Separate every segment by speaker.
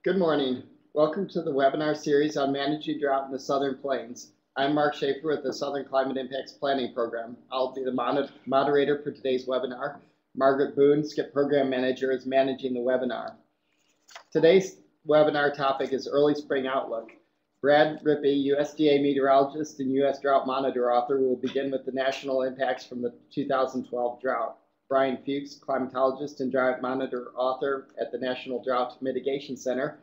Speaker 1: Good morning. Welcome to the webinar series on managing drought in the Southern Plains. I'm Mark Schaefer with the Southern Climate Impacts Planning Program. I'll be the moderator for today's webinar. Margaret Boone, SCIP Program Manager, is managing the webinar. Today's webinar topic is Early Spring Outlook. Brad Rippey, USDA meteorologist and U.S. Drought Monitor author, will begin with the national impacts from the 2012 drought. Brian Fuchs, climatologist and drought monitor author at the National Drought Mitigation Center,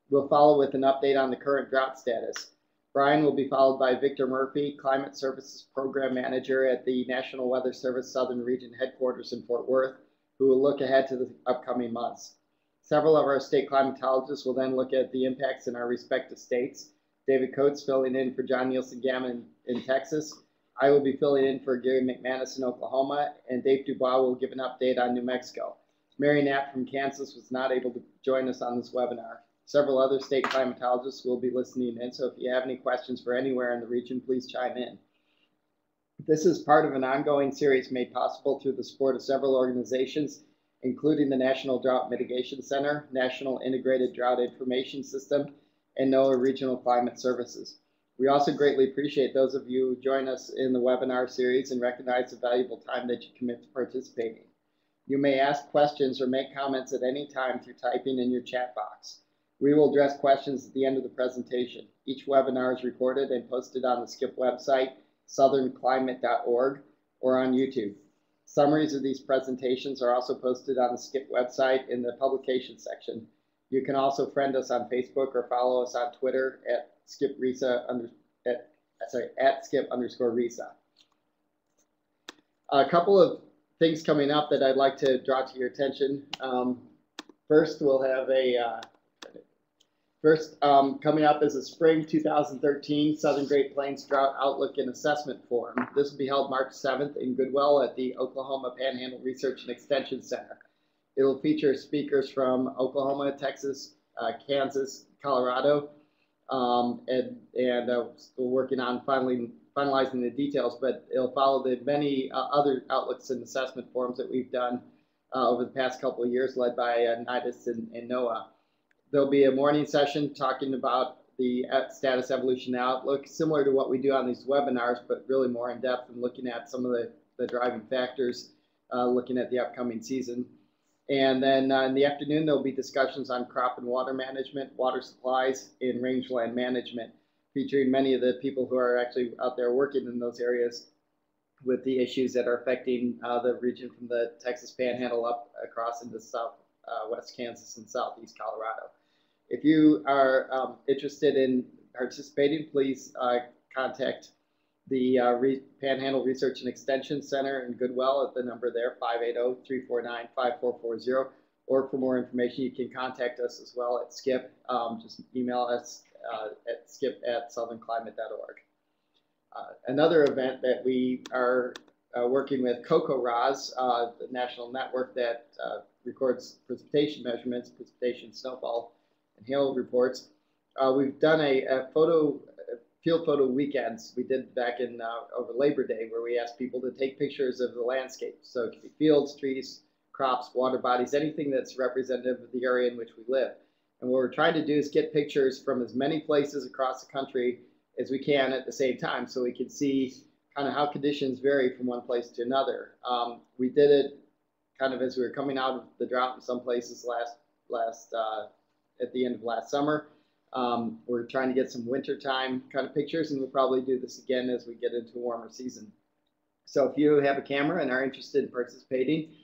Speaker 1: will follow with an update on the current drought status. Brian will be followed by Victor Murphy, Climate Services Program Manager at the National Weather Service Southern Region Headquarters in Fort Worth, who will look ahead to the upcoming months. Several of our state climatologists will then look at the impacts in our respective states. David Coates filling in for John Nielsen Gammon in Texas. I will be filling in for Gary McManus in Oklahoma, and Dave Dubois will give an update on New Mexico. Mary Knapp from Kansas was not able to join us on this webinar. Several other state climatologists will be listening in, so if you have any questions for anywhere in the region, please chime in. This is part of an ongoing series made possible through the support of several organizations, including the National Drought Mitigation Center, National Integrated Drought Information System, and NOAA Regional Climate Services. We also greatly appreciate those of you who join us in the webinar series and recognize the valuable time that you commit to participating. You may ask questions or make comments at any time through typing in your chat box. We will address questions at the end of the presentation. Each webinar is recorded and posted on the SCIP website, southernclimate.org, or on YouTube. Summaries of these presentations are also posted on the SCIP website in the publication section. You can also friend us on Facebook or follow us on Twitter at @skip_RESA. A couple of things coming up that I'd like to draw to your attention. First, we'll have coming up is a Spring 2013 Southern Great Plains Drought Outlook and Assessment Forum. This will be held March 7th in Goodwell at the Oklahoma Panhandle Research and Extension Center. It will feature speakers from Oklahoma, Texas, Kansas, Colorado, we're working on finalizing the details, but it'll follow the many other outlooks and assessment forums that we've done over the past couple of years, led by NIDIS and NOAA. There'll be a morning session talking about the status evolution outlook, similar to what we do on these webinars, but really more in depth and looking at some of the driving factors, looking at the upcoming season. And then in the afternoon, there'll be discussions on crop and water management, water supplies, and rangeland management, featuring many of the people who are actually out there working in those areas with the issues that are affecting the region from the Texas Panhandle up across into southwest Kansas and southeast Colorado. If you are interested in participating, please contact the Panhandle Research and Extension Center in Goodwell at the number there, 580-349-5440. Or for more information, you can contact us as well at SCIP. Just email us at skip@southernclimate.org. Another event that we are working with CoCoRaHS, the national network that records precipitation measurements, precipitation, snowfall, and hail reports. We've done a field photo weekends we did back in over Labor Day, where we asked people to take pictures of the landscape. So it could be fields, trees, crops, water bodies, anything that's representative of the area in which we live. And what we're trying to do is get pictures from as many places across the country as we can at the same time, so we can see kind of how conditions vary from one place to another. We did it kind of as we were coming out of the drought in some places at the end of last summer. We're trying to get some wintertime kind of pictures, and we'll probably do this again as we get into a warmer season. So if you have a camera and are interested in participating,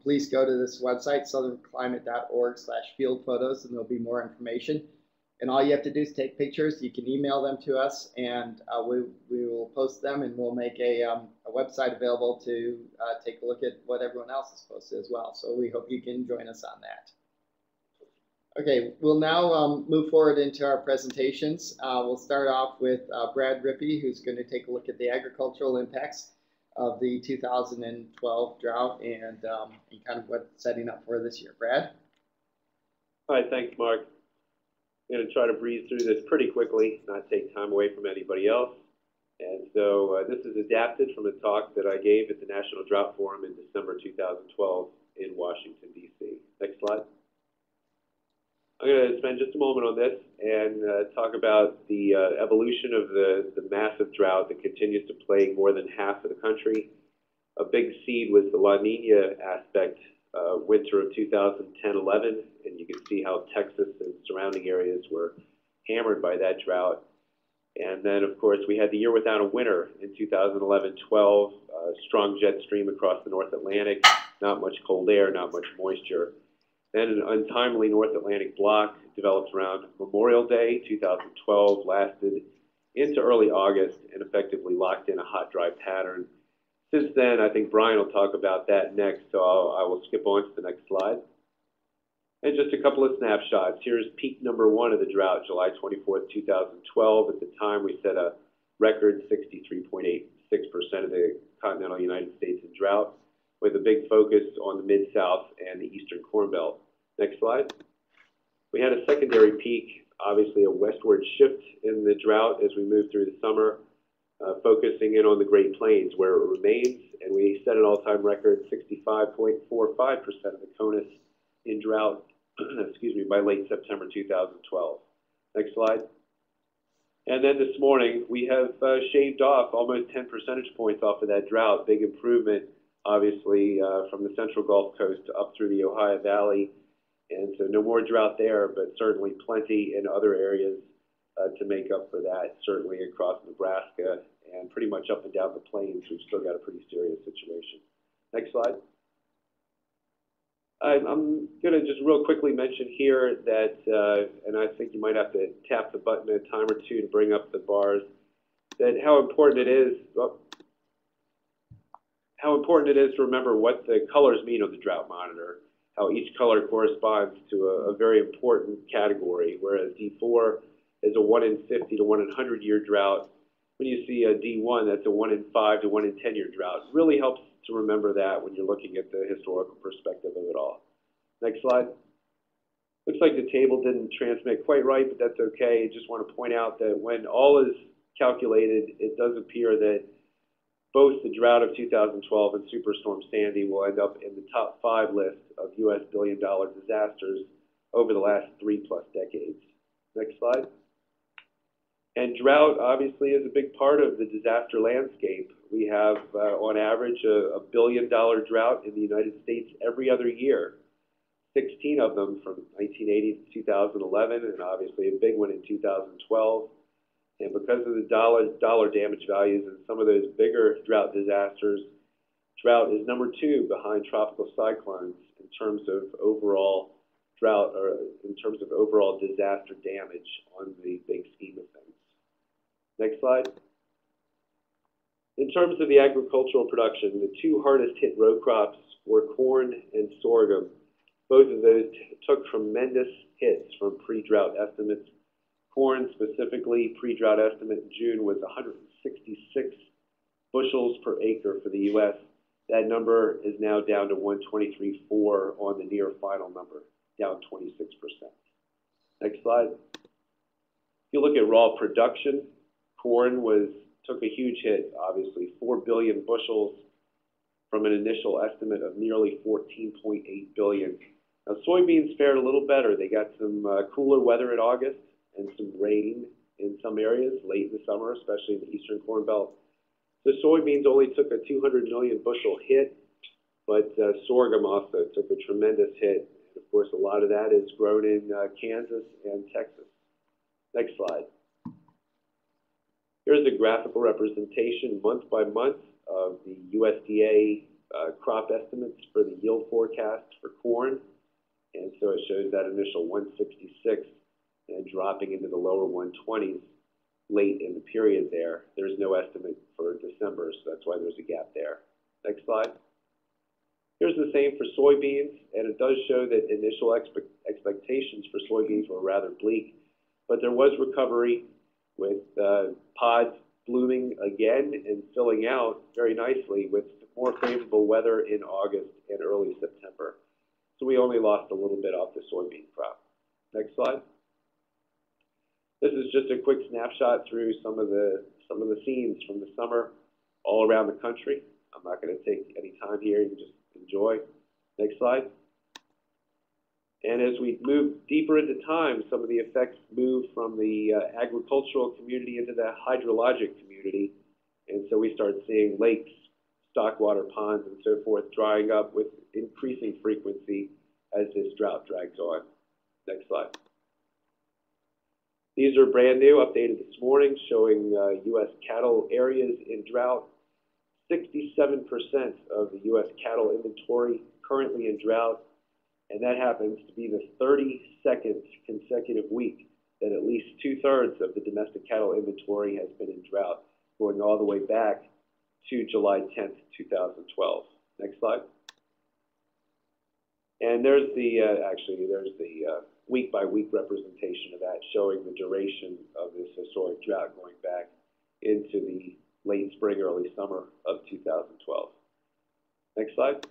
Speaker 1: please go to this website, southernclimate.org/field photos, and there'll be more information. And all you have to do is take pictures. You can email them to us, and we will post them, and we'll make a website available to take a look at what everyone else has posted as well. So we hope you can join us on that. Okay, we'll now move forward into our presentations. We'll start off with Brad Rippey, who's going to take a look at the agricultural impacts of the 2012 drought and kind of what's setting up for this year. Brad?
Speaker 2: Hi, thanks, Mark. I'm going to try to breeze through this pretty quickly, not take time away from anybody else. And so this is adapted from a talk that I gave at the National Drought Forum in December 2012 in Washington, D.C. Next slide. I'm going to spend just a moment on this and talk about the evolution of the massive drought that continues to plague more than half of the country. A big seed was the La Nina aspect, winter of 2010-11, and you can see how Texas and surrounding areas were hammered by that drought. And then, of course, we had the year without a winter in 2011-12, strong jet stream across the North Atlantic, not much cold air, not much moisture. Then an untimely North Atlantic block developed around Memorial Day 2012, lasted into early August, and effectively locked in a hot, dry pattern. Since then, I think Brian will talk about that next, so I will skip on to the next slide. And just a couple of snapshots. Here's peak number 1 of the drought, July 24th, 2012. At the time, we set a record 63.86% of the continental United States in drought, with a big focus on the Mid-South and the Eastern Corn Belt. Next slide. We had a secondary peak, obviously a westward shift in the drought as we moved through the summer, focusing in on the Great Plains, where it remains, and we set an all-time record 65.45% of the CONUS in drought, excuse me, by late September 2012. Next slide. And then this morning, we have shaved off almost 10 percentage points off of that drought. Big improvement, obviously, from the central Gulf Coast up through the Ohio Valley. And so no more drought there, but certainly plenty in other areas to make up for that, certainly across Nebraska and pretty much up and down the plains. We've still got a pretty serious situation. Next slide. I'm going to just real quickly mention here that, and I think you might have to tap the button a time or two to bring up the bars, that how important it is to remember what the colors mean on the drought monitor, how each color corresponds to a very important category, whereas D4 is a 1 in 50 to 1 in 100 year drought. When you see a D1, that's a 1 in 5 to 1 in 10 year drought. It really helps to remember that when you're looking at the historical perspective of it all. Next slide. Looks like the table didn't transmit quite right, but that's okay. I just want to point out that when all is calculated, it does appear that both the drought of 2012 and Superstorm Sandy will end up in the top 5 list of U.S. billion-dollar disasters over the last 3+ decades. Next slide. And drought, obviously, is a big part of the disaster landscape. We have, on average, a $1 billion drought in the United States every other year, 16 of them from 1980 to 2011, and obviously a big one in 2012. And because of the dollar damage values and some of those bigger drought disasters, drought is number 2 behind tropical cyclones in terms of overall drought, or in terms of overall disaster damage on the big scheme of things. Next slide. In terms of the agricultural production, the 2 hardest hit row crops were corn and sorghum. Both of those took tremendous hits from pre-drought estimates. Corn specifically, pre-drought estimate in June was 166 bushels per acre for the U.S. That number is now down to 123.4 on the near final number, down 26%. Next slide. If you look at raw production, corn took a huge hit, obviously, 4 billion bushels from an initial estimate of nearly 14.8 billion. Now, soybeans fared a little better. They got some cooler weather in August and some rain in some areas late in the summer, especially in the Eastern Corn Belt. So soybeans only took a 200 million bushel hit, but sorghum also took a tremendous hit. And of course, a lot of that is grown in Kansas and Texas. Next slide. Here's a graphical representation month by month of the USDA crop estimates for the yield forecast for corn. And so it shows that initial 166 and dropping into the lower 120s late in the period there. There's no estimate for December, so that's why there's a gap there. Next slide. Here's the same for soybeans, and it does show that initial expectations for soybeans were rather bleak, but there was recovery with pods blooming again and filling out very nicely with more favorable weather in August and early September. So we only lost a little bit off the soybean crop. Next slide. This is just a quick snapshot through some of the scenes from the summer all around the country. I'm not going to take any time here. You can just enjoy. Next slide. And as we move deeper into time, some of the effects move from the agricultural community into the hydrologic community. And so we start seeing lakes, stockwater ponds, and so forth drying up with increasing frequency as this drought drags on. Next slide. These are brand new, updated this morning, showing U.S. cattle areas in drought. 67% of the U.S. cattle inventory currently in drought, and that happens to be the 32nd consecutive week that at least 2/3 of the domestic cattle inventory has been in drought, going all the way back to July 10th, 2012. Next slide. And there's the, there's the week-by-week representation of that, showing the duration of this historic drought going back into the late spring, early summer of 2012. Next slide.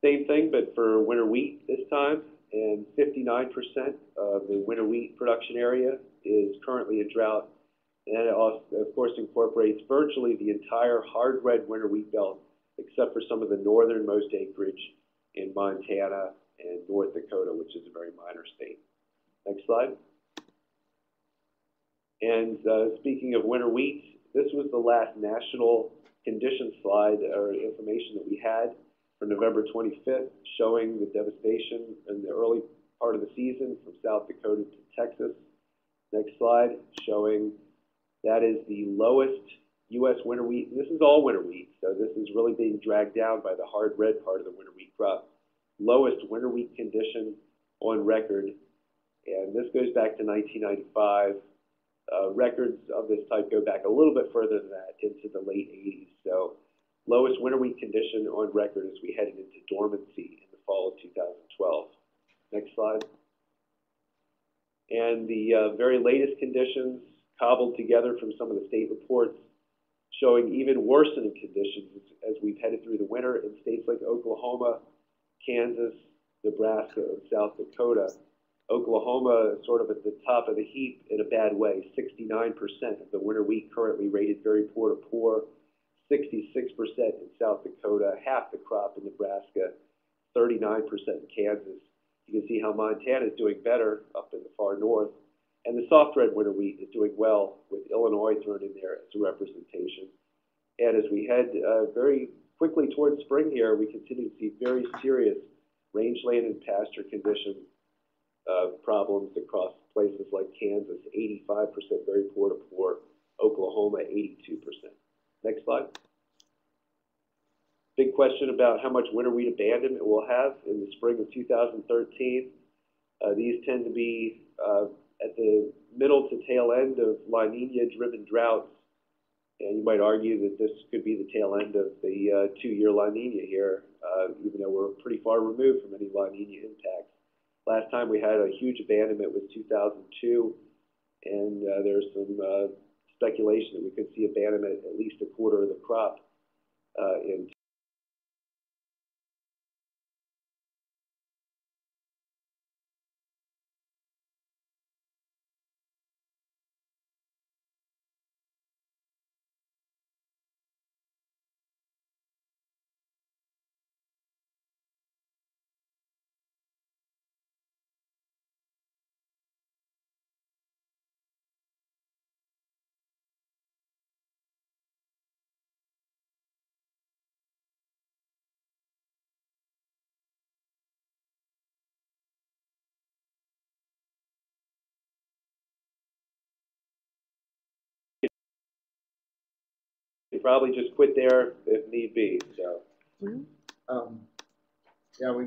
Speaker 2: Same thing, but for winter wheat this time, and 59% of the winter wheat production area is currently in drought. And it also, of course, incorporates virtually the entire hard red winter wheat belt, except for some of the northernmost acreage in Montana and North Dakota, which is a very minor state. Next slide. And speaking of winter wheat, this was the last national condition slide or information that we had for November 25th, showing the devastation in the early part of the season from South Dakota to Texas. Next slide, showing that is the lowest U.S. winter wheat. And this is all winter wheat, so this is really being dragged down by the hard red part of the winter wheat crop. Lowest winter wheat condition on record, and this goes back to 1995. Records of this type go back a little bit further than that, into the late 80s. So lowest winter wheat condition on record as we headed into dormancy in the fall of 2012. Next slide. And the very latest conditions cobbled together from some of the state reports, showing even worsening conditions as we've headed through the winter in states like Oklahoma, Kansas, Nebraska, and South Dakota. Oklahoma sort of at the top of the heap in a bad way. 69% of the winter wheat currently rated very poor to poor. 66% in South Dakota, half the crop in Nebraska, 39% in Kansas. You can see how Montana is doing better up in the far north. And the soft red winter wheat is doing well, with Illinois thrown in there as a representation. And as we head very quickly towards spring here, we continue to see very serious rangeland and pasture condition problems across places like Kansas, 85% very poor to poor, Oklahoma, 82%. Next slide. Big question about how much winter wheat abandonment we'll have in the spring of 2013. These tend to be at the middle to tail end of La Nina-driven droughts, and you might argue that this could be the tail end of the 2-year La Nina here, even though we're pretty far removed from any La Nina impacts. Last time we had a huge abandonment was 2002, and there's some speculation that we could see abandonment at least a quarter of the crop in probably just quit there if need be. So,
Speaker 1: yeah, we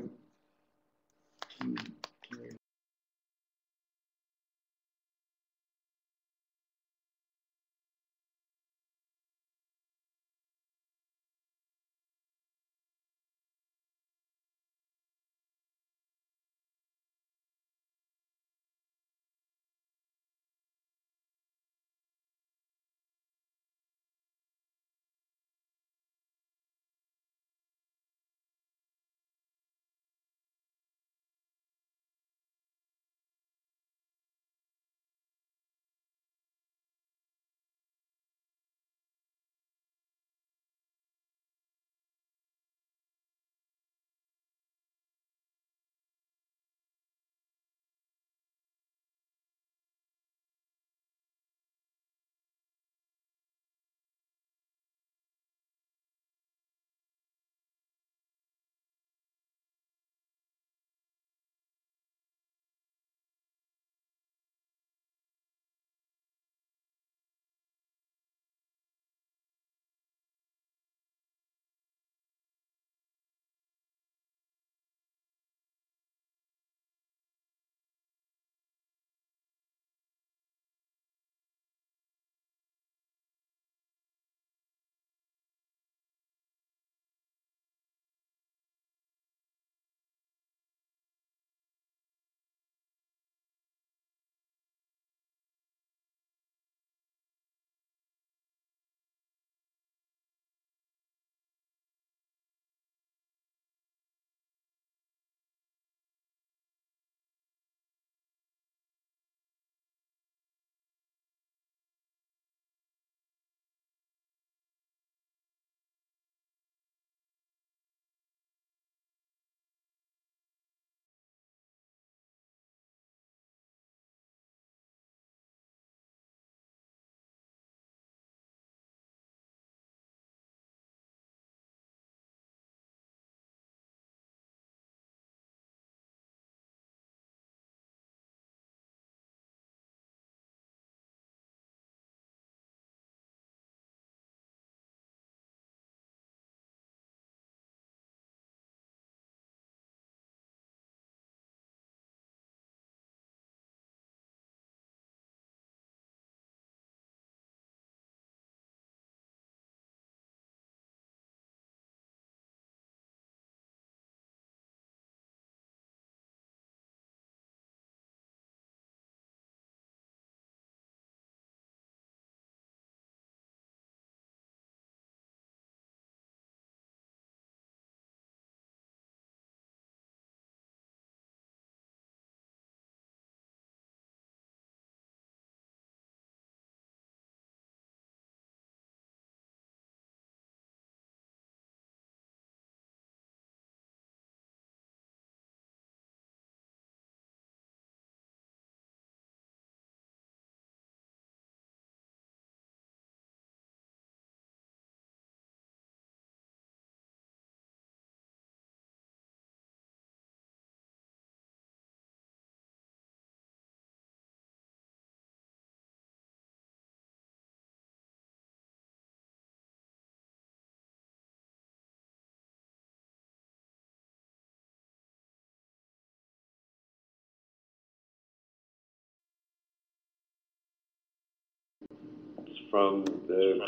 Speaker 2: from the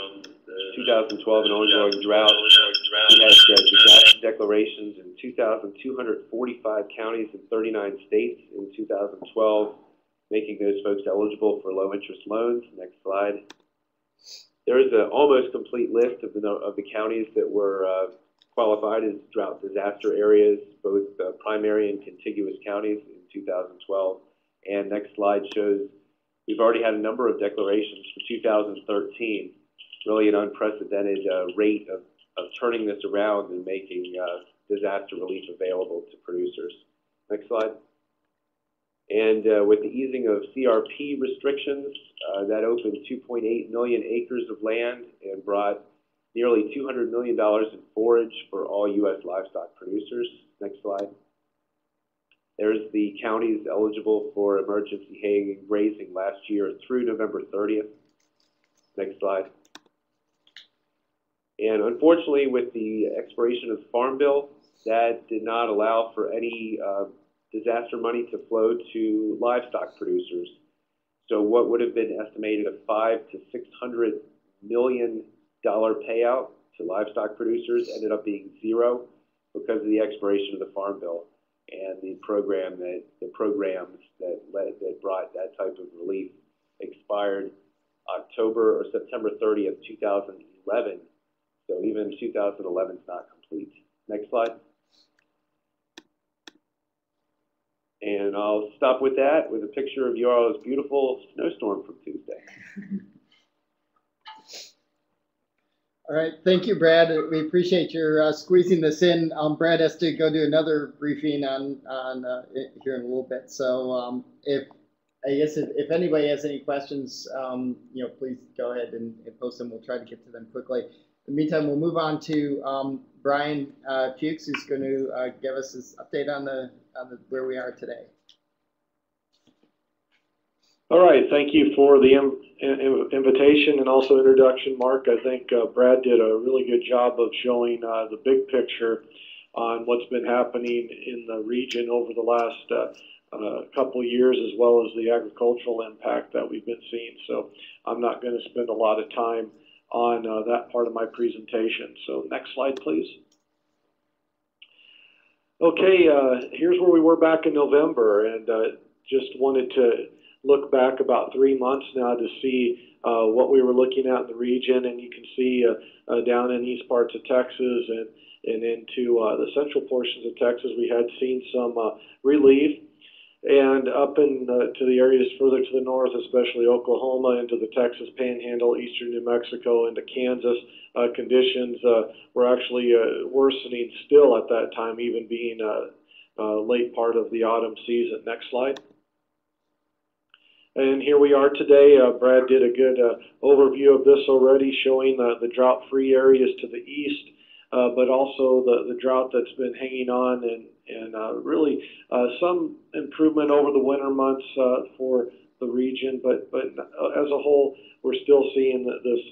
Speaker 2: 2012 and ongoing drought. We had disaster declarations in 2,245 counties in 39 states in 2012, making those folks eligible for low-interest loans. Next slide. There is an almost complete list of the counties that were qualified as drought disaster areas, both primary and contiguous counties in 2012. And next slide shows we've already had a number of declarations for 2013, really an unprecedented rate of turning this around and making disaster relief available to producers. Next slide. And with the easing of CRP restrictions, that opened 2.8 million acres of land and brought nearly $200 million in forage for all U.S. livestock producers. Next slide. There's the counties eligible for emergency hay and grazing last year through November 30th. Next slide. And unfortunately, with the expiration of the Farm Bill, that did not allow for any disaster money to flow to livestock producers. So what would have been estimated a $500 to $600 million payout to livestock producers ended up being zero because of the expiration of the Farm Bill and the programs that brought that type of relief expired October or September 30th, 2011. So even 2011 is not complete. Next slide. And I'll stop with that with a picture of y'all's beautiful snowstorm from Tuesday.
Speaker 1: All right, thank you, Brad. We appreciate your squeezing this in. Brad has to go do another briefing on here in a little bit. So if anybody has any questions, please go ahead and post them. We'll try to get to them quickly. In the meantime, we'll move on to Brian Fuchs, who's going to give us his update on where we are today.
Speaker 3: All right, thank you for the invitation and also introduction, Mark. I think Brad did a really good job of showing the big picture on what's been happening in the region over the last couple of years, as well as the agricultural impact that we've been seeing. So I'm not going to spend a lot of time on that part of my presentation. So next slide, please. Okay, here's where we were back in November, and just wanted to look back about 3 months now to see what we were looking at in the region. And you can see down in east parts of Texas and into the central portions of Texas, we had seen some relief. And up to the areas further to the north, especially Oklahoma, into the Texas Panhandle, eastern New Mexico, into Kansas, conditions were actually worsening still at that time, even being late part of the autumn season. Next slide. And here we are today. Brad did a good overview of this already, showing the drought-free areas to the east, but also the drought that's been hanging on and really some improvement over the winter months for the region, but as a whole, we're still seeing this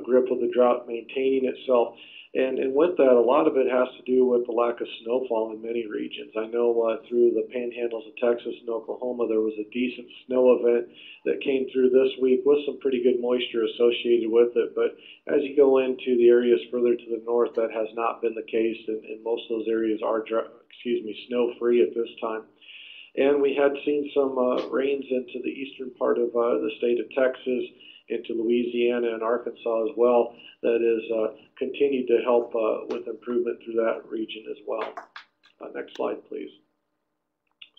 Speaker 3: grip of the drought maintaining itself. And with that, a lot of it has to do with the lack of snowfall in many regions. I know through the panhandles of Texas and Oklahoma, there was a decent snow event that came through this week with some pretty good moisture associated with it. But as you go into the areas further to the north, that has not been the case, and most of those areas are, snow-free at this time. And we had seen some rains into the eastern part of the state of Texas, into Louisiana and Arkansas as well, that has continued to help with improvement through that region as well. Next slide, please.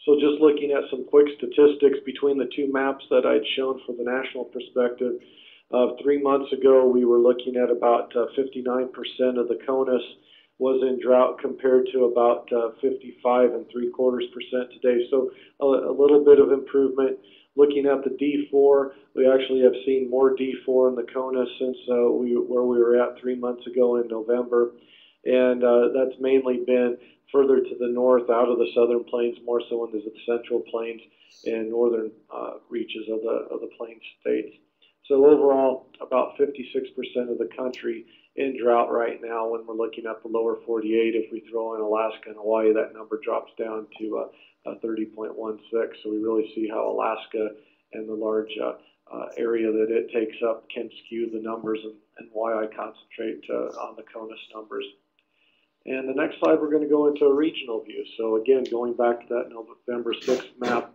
Speaker 3: So just looking at some quick statistics between the two maps that I'd shown for the national perspective. 3 months ago, we were looking at about 59% of the CONUS was in drought compared to about 55.75% today. So a little bit of improvement. Looking at the D4, we actually have seen more D4 in the CONUS since where we were at 3 months ago in November. And that's mainly been further to the north, out of the southern plains, more so into the central plains and northern reaches of the plains states. So overall, about 56% of the country in drought right now. When we're looking at the lower 48, if we throw in Alaska and Hawaii, that number drops down to 30.16. So we really see how Alaska and the large area that it takes up can skew the numbers, and why I concentrate on the CONUS numbers. And the next slide, we're going to go into a regional view. So again, going back to that November 6th map,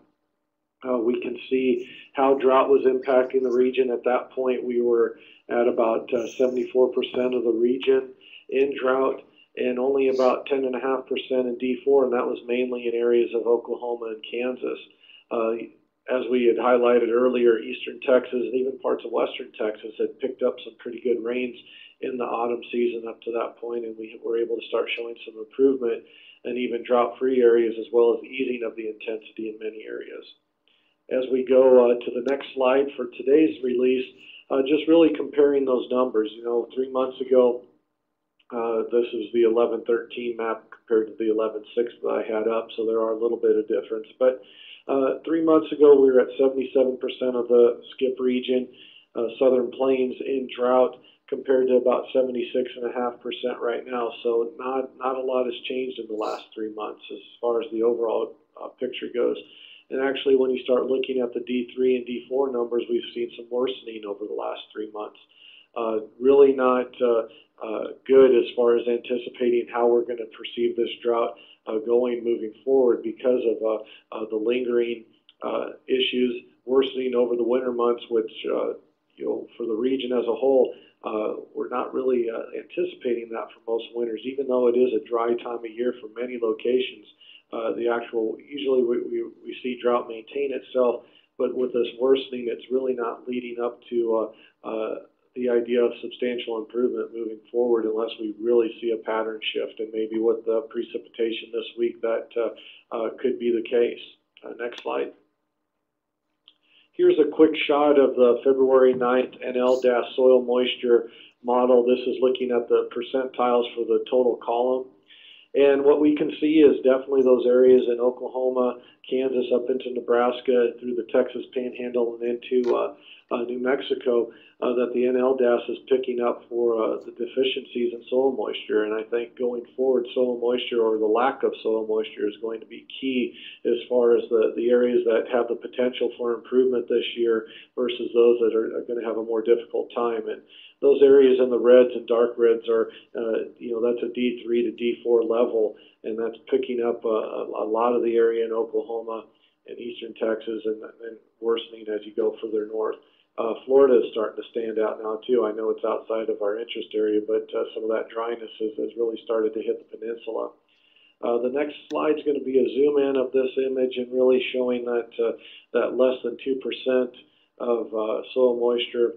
Speaker 3: we can see how drought was impacting the region. At that point, we were at about 74% of the region in drought, and only about 10.5% in D4, and that was mainly in areas of Oklahoma and Kansas. As we had highlighted earlier, eastern Texas and even parts of western Texas had picked up some pretty good rains in the autumn season up to that point, and we were able to start showing some improvement and even drought-free areas, as well as the easing of the intensity in many areas. As we go to the next slide for today's release, just really comparing those numbers. 3 months ago, this is the 11-13 map compared to the 11-6 that I had up, so there are a little bit of difference. But 3 months ago, we were at 77% of the SCIP region, Southern Plains in drought, compared to about 76.5% right now. So not a lot has changed in the last 3 months as far as the overall picture goes. And actually, when you start looking at the D3 and D4 numbers, we've seen some worsening over the last 3 months. Really not good as far as anticipating how we're going to perceive this drought moving forward, because of the lingering issues worsening over the winter months, which for the region as a whole, we're not really anticipating that for most winters, even though it is a dry time of year for many locations. Usually we see drought maintain itself, but with this worsening, it's really not leading up to the idea of substantial improvement moving forward, unless we really see a pattern shift. And maybe with the precipitation this week, that could be the case. Next slide. Here's a quick shot of the February 9th NLDAS soil moisture model. This is looking at the percentiles for the total column. And what we can see is definitely those areas in Oklahoma, Kansas, up into Nebraska, through the Texas Panhandle and into New Mexico, that the NLDAS is picking up for the deficiencies in soil moisture. And I think going forward, soil moisture, or the lack of soil moisture, is going to be key as far as the areas that have the potential for improvement this year versus those that are going to have a more difficult time. And those areas in the reds and dark reds are, that's a D3 to D4 level, and that's picking up a lot of the area in Oklahoma and eastern Texas, and worsening as you go further north. Florida is starting to stand out now too. I know it's outside of our interest area, but some of that dryness has really started to hit the peninsula. The next slide is going to be a zoom in of this image, and really showing that less than 2% of soil moisture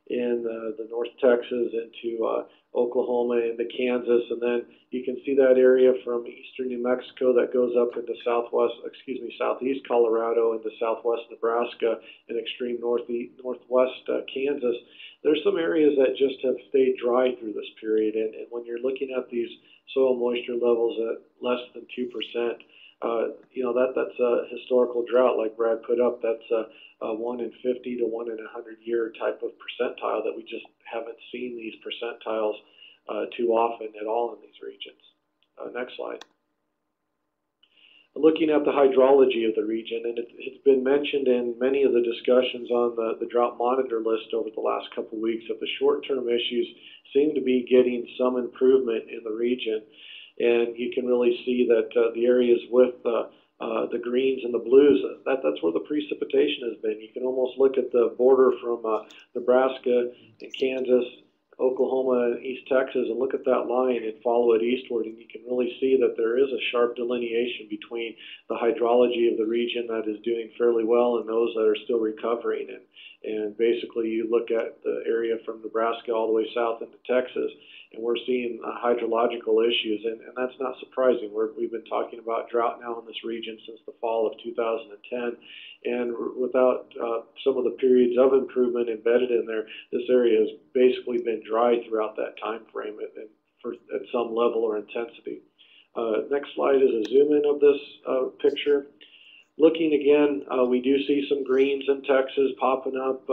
Speaker 3: in the North Texas into Oklahoma into Kansas, and then you can see that area from eastern New Mexico that goes up into southeast Colorado into southwest Nebraska and extreme northwest Kansas. There's some areas that just have stayed dry through this period, and when you're looking at these soil moisture levels at less than 2%, that's a historical drought, like Brad put up. That's a 1 in 50 to 1 in 100 year type of percentile that we just haven't seen these percentiles too often at all in these regions. Next slide. Looking at the hydrology of the region, and it's been mentioned in many of the discussions on the drought monitor list over the last couple of weeks, that the short-term issues seem to be getting some improvement in the region. And you can really see that the areas with the greens and the blues, that's where the precipitation has been. You can almost look at the border from Nebraska and Kansas, Oklahoma, and East Texas, and look at that line and follow it eastward, and you can really see that there is a sharp delineation between the hydrology of the region that is doing fairly well and those that are still recovering. And basically, you look at the area from Nebraska all the way south into Texas, and we're seeing hydrological issues, and that's not surprising. We've been talking about drought now in this region since the fall of 2010, and without some of the periods of improvement embedded in there, this area has basically been dry throughout that time frame at some level or intensity. Next slide is a zoom in of this picture. Looking again, we do see some greens in Texas popping up,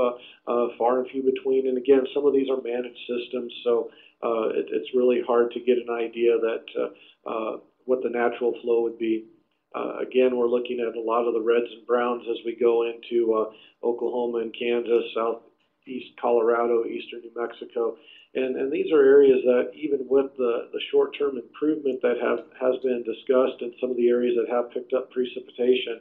Speaker 3: far and few between. And again, some of these are managed systems, so it's really hard to get an idea that what the natural flow would be. Again, we're looking at a lot of the reds and browns as we go into Oklahoma and Kansas, southeast Colorado, eastern New Mexico. And these are areas that even with the short-term improvement that has been discussed in some of the areas that have picked up precipitation,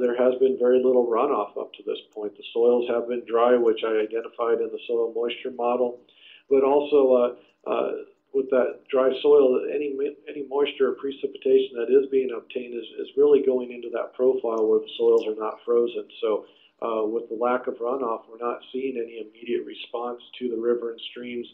Speaker 3: there has been very little runoff up to this point. The soils have been dry, which I identified in the soil moisture model, but also with that dry soil, any moisture or precipitation that is being obtained is really going into that profile where the soils are not frozen. So with the lack of runoff, we're not seeing any immediate response to the river and streams.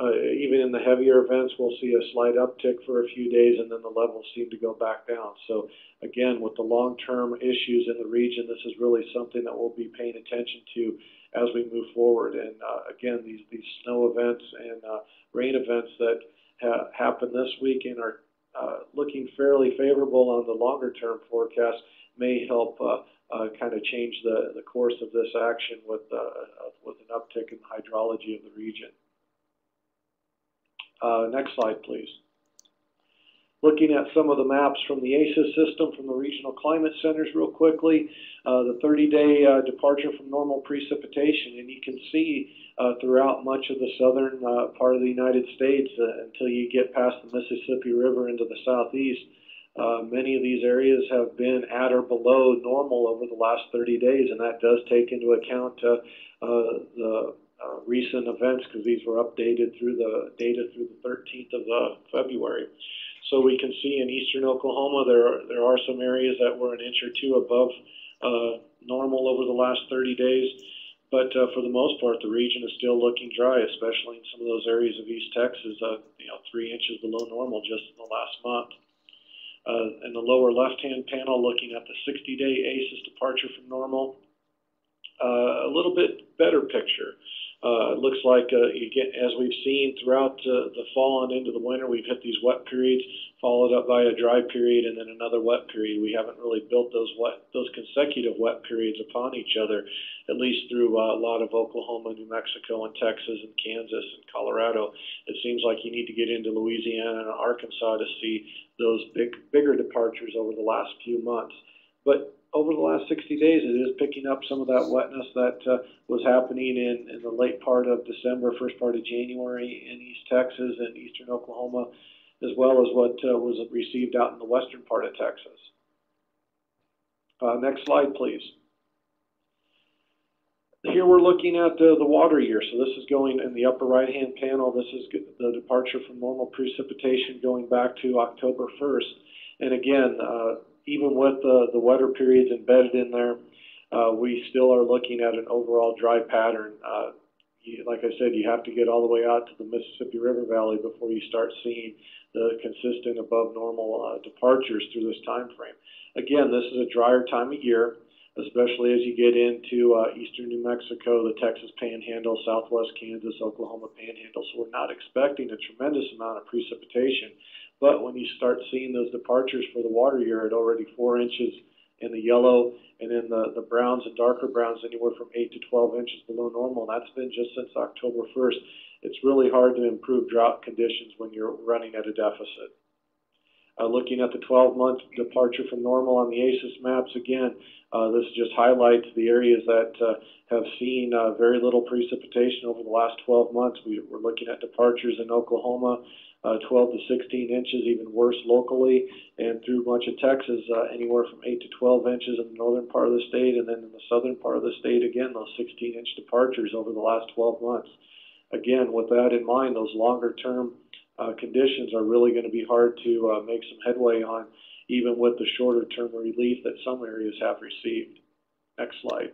Speaker 3: Even in the heavier events, we'll see a slight uptick for a few days, and then the levels seem to go back down. So again, with the long-term issues in the region, this is really something that we'll be paying attention to as we move forward. And again, these snow events and rain events that happen this week and are looking fairly favorable on the longer-term forecast may help kind of change the course of this action with an uptick in the hydrology of the region. Next slide, please. Looking at some of the maps from the ACES system from the regional climate centers real quickly, the 30-day departure from normal precipitation, and you can see throughout much of the southern part of the United States until you get past the Mississippi River into the southeast, many of these areas have been at or below normal over the last 30 days, and that does take into account the recent events because these were updated through the data through the 13th of February. So we can see in eastern Oklahoma there are some areas that were an inch or two above normal over the last 30 days, but for the most part the region is still looking dry, especially in some of those areas of East Texas, 3 inches below normal just in the last month. In the lower left-hand panel, looking at the 60-day ACES departure from normal, a little bit better picture. It looks like, as we've seen throughout the fall and into the winter, we've hit these wet periods, followed up by a dry period, and then another wet period. We haven't really built those consecutive wet periods upon each other, at least through a lot of Oklahoma, New Mexico, and Texas, and Kansas, and Colorado. It seems like you need to get into Louisiana and Arkansas to see those bigger departures over the last few months. But over the last 60 days, it is picking up some of that wetness that was happening in the late part of December, first part of January in East Texas and eastern Oklahoma, as well as what was received out in the western part of Texas. Next slide, please. Here we're looking at the water year. So this is going in the upper right-hand panel. This is the departure from normal precipitation going back to October 1st. And again, even with the wetter periods embedded in there, we still are looking at an overall dry pattern. Like I said, you have to get all the way out to the Mississippi River Valley before you start seeing the consistent above normal departures through this time frame. Again, this is a drier time of year, especially as you get into eastern New Mexico, the Texas Panhandle, southwest Kansas, Oklahoma Panhandle. So we're not expecting a tremendous amount of precipitation. But when you start seeing those departures for the water year at already 4 inches in the yellow, and in the browns and darker browns anywhere from 8 to 12 inches below normal, and that's been just since October 1st, it's really hard to improve drought conditions when you're running at a deficit. Looking at the 12-month departure from normal on the ACES maps, again, this just highlights the areas that have seen very little precipitation over the last 12 months. We're looking at departures in Oklahoma, 12 to 16 inches, even worse locally, and through much of Texas, anywhere from 8 to 12 inches in the northern part of the state, and then in the southern part of the state, again, those 16-inch departures over the last 12 months. Again, with that in mind, those longer-term conditions are really going to be hard to make some headway on, even with the shorter-term relief that some areas have received. Next slide.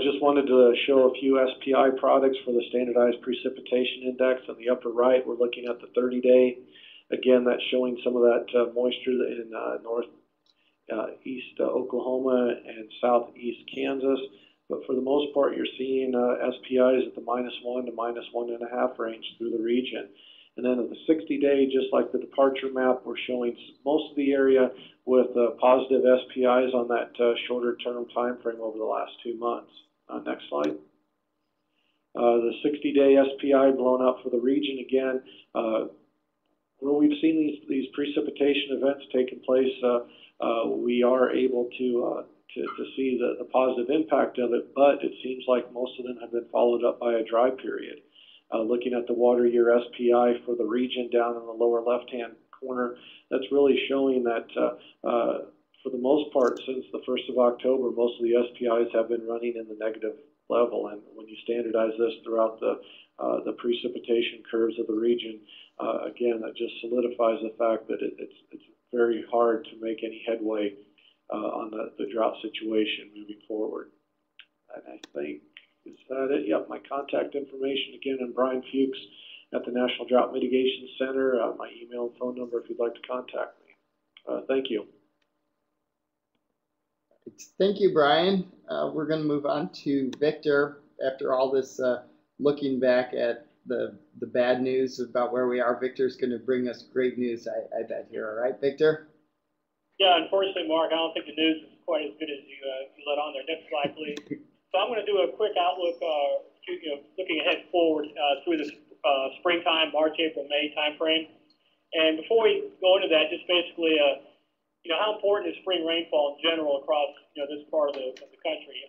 Speaker 3: Just wanted to show a few SPI products for the Standardized Precipitation Index. On the upper right, we're looking at the 30-day. Again, that's showing some of that moisture in northeast Oklahoma and southeast Kansas. But for the most part, you're seeing SPIs at the -1 to -1.5 range through the region. And then at the 60-day, just like the departure map, we're showing most of the area with positive SPIs on that shorter-term time frame over the last 2 months. Next slide. The 60-day SPI blown up for the region again. where we've seen these precipitation events taking place, we are able to see the positive impact of it, but it seems like most of them have been followed up by a dry period. Looking at the water year SPI for the region down in the lower left-hand corner, that's really showing that for the most part, since the 1st of October, most of the SPIs have been running in the negative level. And when you standardize this throughout the precipitation curves of the region, again, that just solidifies the fact that it's very hard to make any headway on the drought situation moving forward. And I think, is that it? Yep, my contact information again, I'm Brian Fuchs at the National Drought Mitigation Center. My email and phone number if you'd like to contact me. Thank you.
Speaker 1: Thank you, Brian. We're going to move on to Victor after all this looking back at the bad news about where we are. Victor's going to bring us great news, I bet here. All right, Victor?
Speaker 4: Yeah, unfortunately, Mark, I don't think the news is quite as good as you let on there. Next slide, please. So I'm going to do a quick outlook, looking ahead forward through the springtime, March, April, May timeframe. And before we go into that, just basically, how important is spring rainfall in general across this part of the country?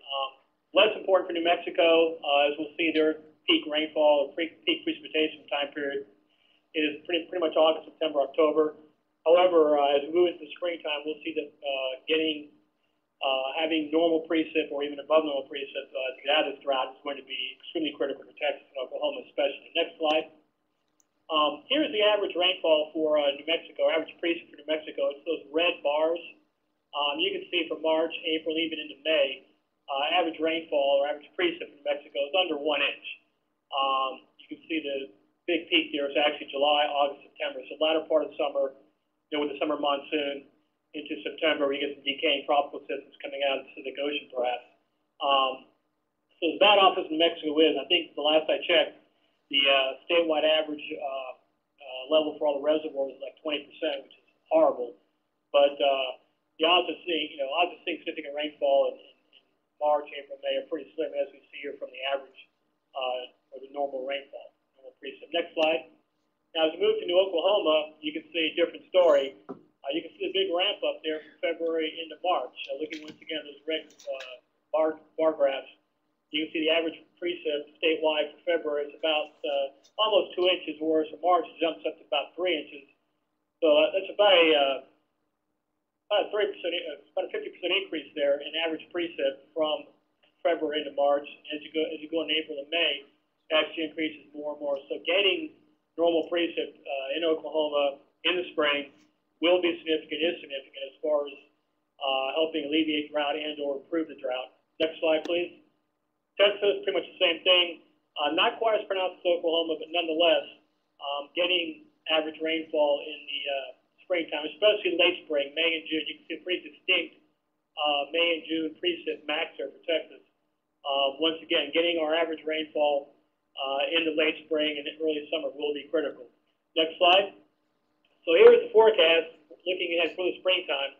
Speaker 4: Less important for New Mexico, as we'll see their peak rainfall or peak precipitation time period is pretty much August, September, October. However, as we move into the springtime, we'll see that having normal precip or even above normal precip to get out of this drought is going to be extremely critical for Texas and Oklahoma especially. Next slide. Here's the average rainfall for New Mexico, average precip for New Mexico. It's those red bars. You can see from March, April, even into May, average rainfall or average precip in New Mexico is under 1 inch. You can see the big peak there is actually July, August, September. So the latter part of the summer, with the summer monsoon into September, we get some decaying tropical systems coming out of the Pacific Ocean, perhaps. So as bad off as New Mexico is, I think the last I checked, the statewide average level for all the reservoirs is like 20%, which is horrible. But the odds of seeing, significant rainfall in March, April, May are pretty slim, as we see here from the average or the normal rainfall, normal precip. Next slide. Now, as we move to New Oklahoma, you can see a different story. You can see the big ramp up there from February into March. Looking once again at those red bar graphs, you can see the average precip statewide for February is about almost 2 inches, whereas for March it jumps up to about 3 inches. So that's about a 3%, about a 50% increase there in average precip from February into March. As you go in April and May, it actually increases more and more. So gaining normal precip in Oklahoma in the spring will be significant, is significant as far as helping alleviate drought and or improve the drought. Next slide, please. Texas, pretty much the same thing. Not quite as pronounced as Oklahoma, but nonetheless, getting average rainfall in the springtime, especially late spring, May and June. You can see a pretty distinct May and June precip max there for Texas. Once again, getting our average rainfall in the late spring and early summer will be critical. Next slide. So here's the forecast looking ahead for the springtime.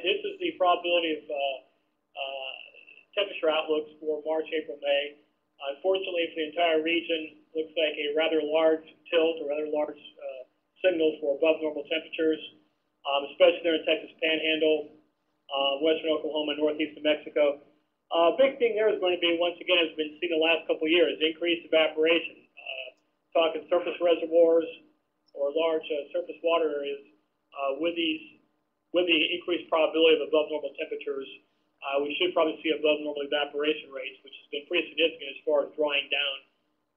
Speaker 4: This is the probability of temperature outlooks for March, April, May. Unfortunately, for the entire region, looks like a rather large tilt or rather large signal for above normal temperatures, especially there in Texas Panhandle, western Oklahoma, northeast New Mexico. Big thing there is going to be, once again, has been seen the last couple of years, increased evaporation. Talking surface reservoirs or large surface water areas with the increased probability of above normal temperatures, we should probably see above normal evaporation rates, which has been pretty significant as far as drawing down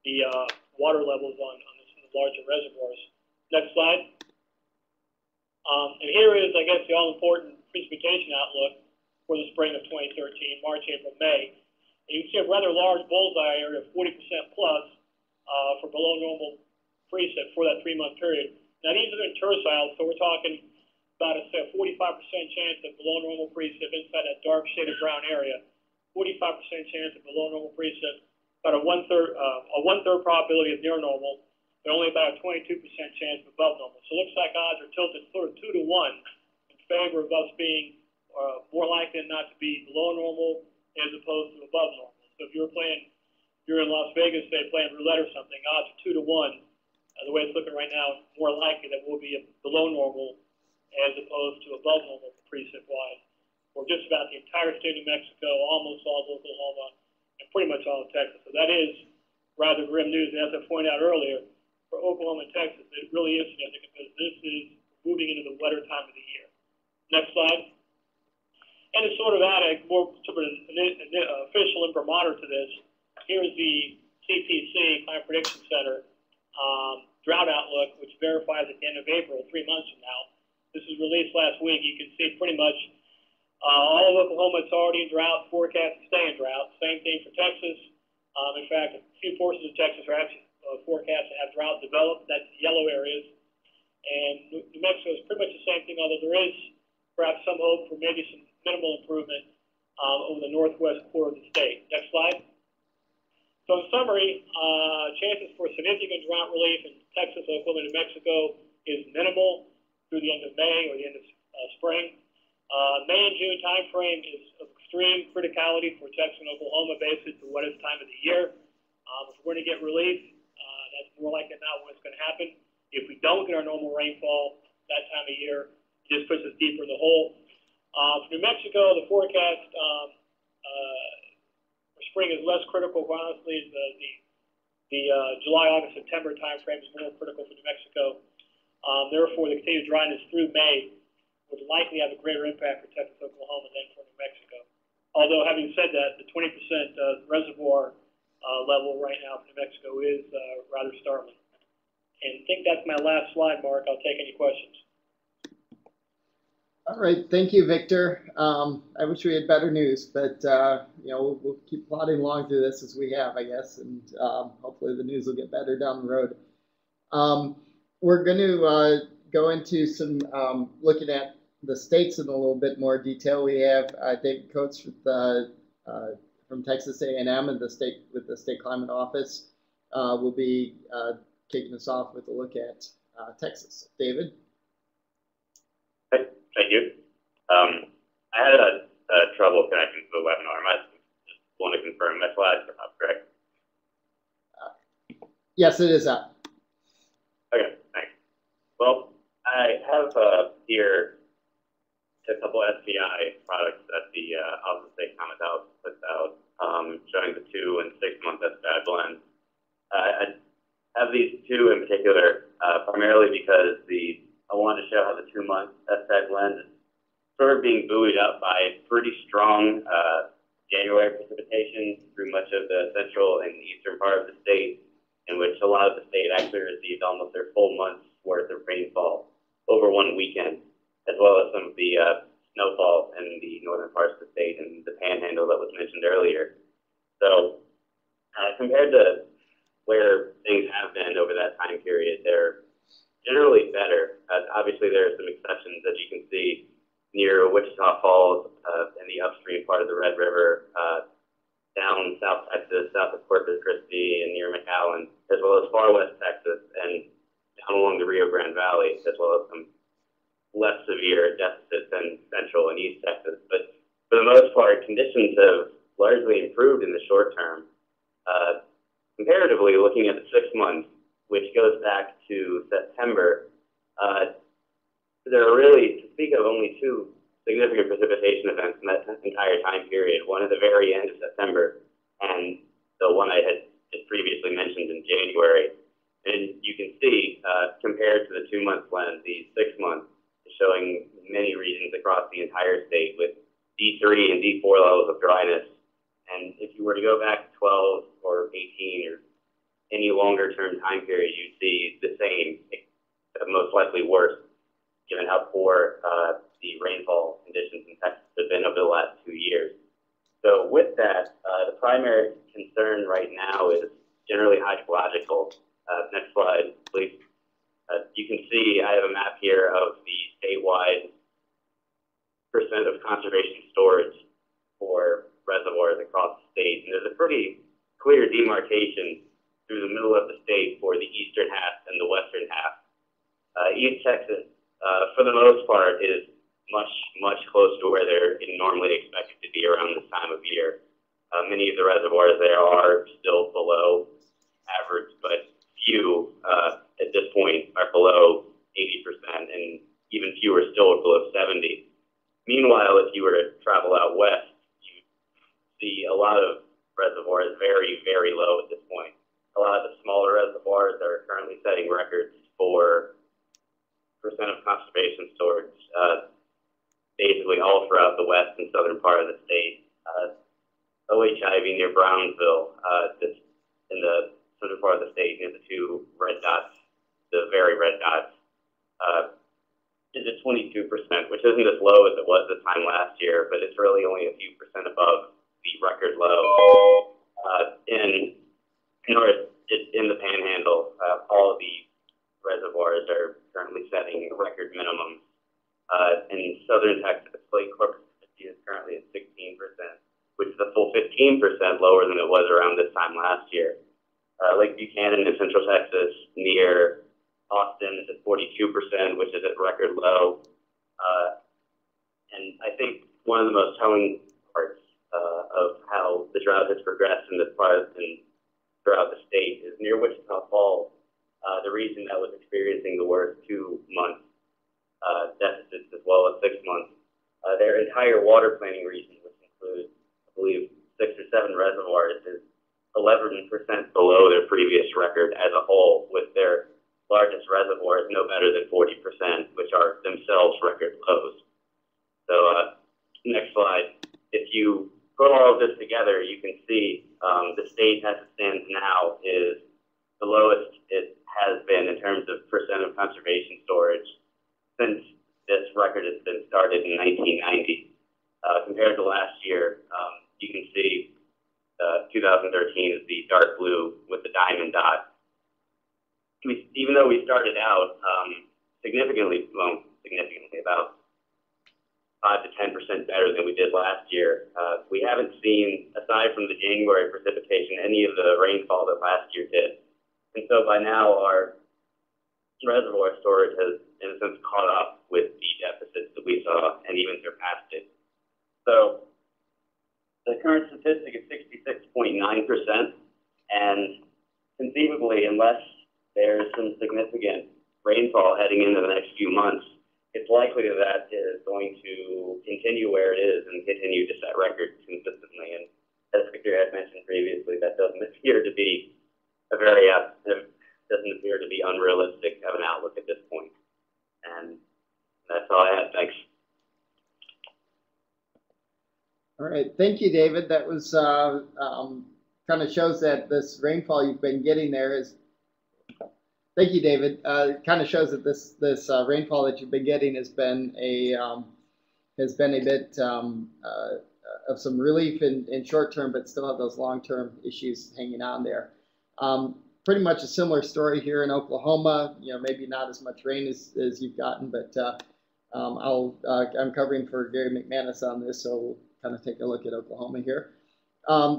Speaker 4: the water levels on the larger reservoirs. Next slide. And here is, I guess, the all-important precipitation outlook for the spring of 2013, March, April, May. And you can see a rather large bullseye area of 40% plus for below normal precip for that 3-month period. Now, these are in terciles, so we're talking about a 45% chance of below normal precip inside that dark shaded brown area. 45% chance of below normal precip, about a one-third probability of near normal, but only about a 22% chance of above normal. So it looks like odds are tilted sort of 2 to 1 in favor of us being more likely than not to be below normal as opposed to above normal. So if you're in Las Vegas, say playing roulette or something, odds are 2 to 1 The way it's looking right now, more likely that we'll be below normal as opposed to above normal precip-wise for just about the entire state of New Mexico, almost all of Oklahoma, and pretty much all of Texas. So that is rather grim news. And as I pointed out earlier, for Oklahoma and Texas, it really is significant because this is moving into the wetter time of the year. Next slide. And to sort of add a more sort of an official imprimatur to this, here's the CPC, Climate Prediction Center, drought outlook, which verifies at the end of April, 3 months from now. This was released last week. You can see pretty much all of Oklahoma is already in drought, forecast to stay in drought. Same thing for Texas. In fact, a few portions of Texas are actually forecast to have drought develop. That's yellow areas. And New Mexico is pretty much the same thing, although there is perhaps some hope for maybe some minimal improvement over the northwest quarter of the state. Next slide. So in summary, chances for significant drought relief in Texas, Oklahoma, and New Mexico is minimal through the end of May or the end of spring. May and June timeframe is of extreme criticality for Texas and Oklahoma, basically the wettest time of the year. If we're going to get relief, that's more likely than not when it's going to happen. If we don't get our normal rainfall that time of year, it just puts us deeper in the hole. For New Mexico, the forecast spring is less critical, honestly. The July, August, September timeframe is more critical for New Mexico. Therefore, the continued dryness through May would likely have a greater impact for Texas, Oklahoma than for New Mexico. Although, having said that, the 20% reservoir level right now for New Mexico is rather startling. And I think that's my last slide, Mark. I'll take any questions.
Speaker 1: All right, thank you, Victor. I wish we had better news, but you know, we'll keep plodding along through this as we have, I guess, and hopefully the news will get better down the road. We're going to go into some looking at the states in a little bit more detail. We have David Coates with from Texas A&M and the state climate office will be kicking us off with a look at Texas. David.
Speaker 5: Thank you. I had a trouble connecting to the webinar. I just want to confirm my slides are up, correct?
Speaker 1: Yes, it is up.
Speaker 5: Okay, thanks. Well, I have here a couple SPI products that the Office of State Climatologists puts out, showing the 2 and 6 month SPI blends. I have these two in particular, primarily because I wanted to show how the 2 month SPI blend is sort of being buoyed up by pretty strong January precipitation through much of the central and eastern part of the state, in which a lot of the state actually received almost their full month's worth of rainfall over one weekend, as well as some of the snowfall in the northern parts of the state and the panhandle that was mentioned earlier. So compared to where things have been over that time period, they're generally better. Obviously, there are some exceptions, as you can see, near Wichita Falls in the upstream part of the Red River, down South Texas, south of Corpus Christi, and near McAllen, as well as far west Texas, and down along the Rio Grande Valley, as well as some less severe deficits in central and east Texas. But for the most part, conditions have largely improved in the short term. Comparatively, looking at the 6 months, which goes back to September, there are really, to speak of, only 2 significant precipitation events in that entire time period, one at the very end of September and the one I had just previously mentioned in January. And you can see, compared to the 2 month blend, the 6 months is showing many regions across the entire state with D3 and D4 levels of dryness. And if you were to go back 12 or 18 or any longer term time period, you'd see the same, most likely worse, given how poor the rainfall conditions in Texas have been over the last 2 years. So with that, the primary concern right now is generally hydrological. Next slide, please. You can see I have a map here of the statewide percent of conservation storage for reservoirs across the state. And there's a pretty clear demarcation through the middle of the state for the eastern half and the western half. East Texas, for the most part, is much closer to where they're normally expected to be around this time of year. Many of the reservoirs there are still below average, but few at tell if you were to travel out west, you see a lot of reservoirs very, very low at this point. A lot of the smaller reservoirs are currently setting records for percent of conservation storage, basically all throughout the west and southern part of the state. OHIV near Brownsville, that's in the southern part of the state, near the two red dots, the very red dots, is at 22%, which isn't as low as it was this time last year, but it's really only a few percent above the record low. In the Panhandle, all of the reservoirs are currently setting record minimums. In southern Texas, Lake Corpus Christi is currently at 16%, which is a full 15% lower than it was around this time last year. Lake Buchanan in central Texas near Austin is at 42%, which is at record low. And I think one of the most telling parts of how the drought has progressed in this part and throughout the state is near Wichita Falls, the region that was experiencing the worst 2-month deficits as well as 6 months. Their entire water planning region, which includes, I believe, 6 or 7 reservoirs, is 11% below their previous record as a whole, with their largest reservoirs no better than 40%, which are themselves record lows. So next slide. If you put all of this together, you can see the state as it stands now is the lowest it has been in terms of percent of conservation storage since this record has been started in 1990. Compared to last year, you can see 2013 is the dark blue with the diamond dot. Even though we started out significantly, about 5 to 10% better than we did last year, we haven't seen, aside from the January precipitation, any of the rainfall that last year did. And so by now, our reservoir storage has, in a sense, caught up with the deficits that we saw and even surpassed it. So the current statistic is 66.9%, and conceivably, unless there's some significant rainfall heading into the next few months, it's likely that that is going to continue where it is and continue to set records consistently. And as Victor had mentioned previously, that doesn't appear to be doesn't appear to be unrealistic of an outlook at this point. And that's all I had. Thanks.
Speaker 1: All right, thank you, David. That was kind of shows that this rainfall you've been getting there is. Thank you, David. It kind of shows that this rainfall that you've been getting has been a bit of some relief in short term, but still have those long term issues hanging on there. Pretty much a similar story here in Oklahoma. You know, maybe not as much rain as you've gotten, but I'm covering for Gary McManus on this, so we'll kind of take a look at Oklahoma here.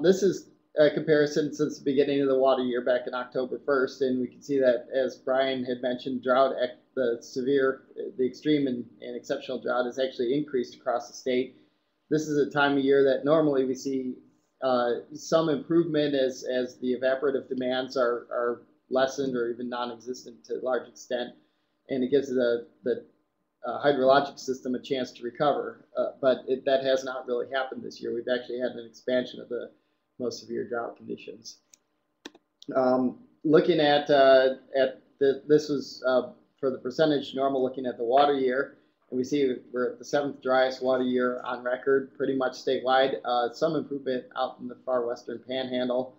Speaker 1: This is a comparison since the beginning of the water year back in October 1st, and we can see that, as Brian had mentioned, drought, the extreme and exceptional drought has actually increased across the state. This is a time of year that normally we see some improvement as the evaporative demands are lessened or even non-existent to a large extent, and it gives the hydrologic system a chance to recover. But that has not really happened this year. We've actually had an expansion of the most severe drought conditions. Looking at this was for the percentage normal, looking at the water year, and we see we're at the 7th driest water year on record, pretty much statewide. Some improvement out in the far western panhandle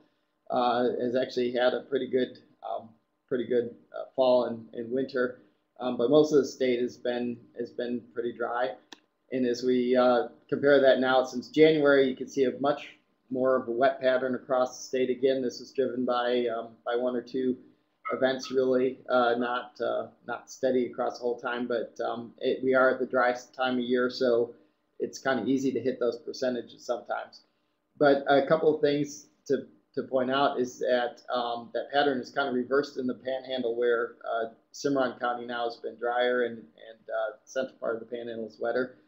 Speaker 1: has actually had a pretty good fall and winter, but most of the state has been pretty dry. And as we compare that now since January, you can see a much more of a wet pattern across the state. Again, this is driven by 1 or 2 events, really, not steady across the whole time, but we are at the driest time of year, so it's kind of easy to hit those percentages sometimes. But a couple of things to point out is that that pattern is kind of reversed in the panhandle, where Cimarron County now has been drier and the central part of the panhandle is wetter.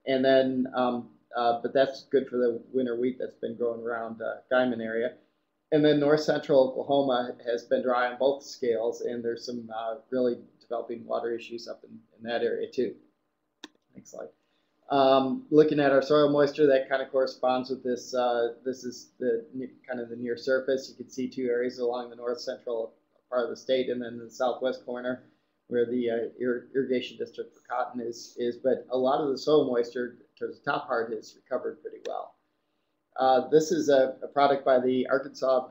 Speaker 1: And then but that's good for the winter wheat that's been growing around Guyman area. And then north central Oklahoma has been dry on both scales, and there's some really developing water issues up in that area too. Next slide. Looking at our soil moisture, that kind of corresponds with this. This is the kind of the near surface. You can see two areas along the north central part of the state, and then the southwest corner where the irrigation district for cotton is. But a lot of the soil moisture towards the top part is recovered pretty well. This is a product by the Arkansas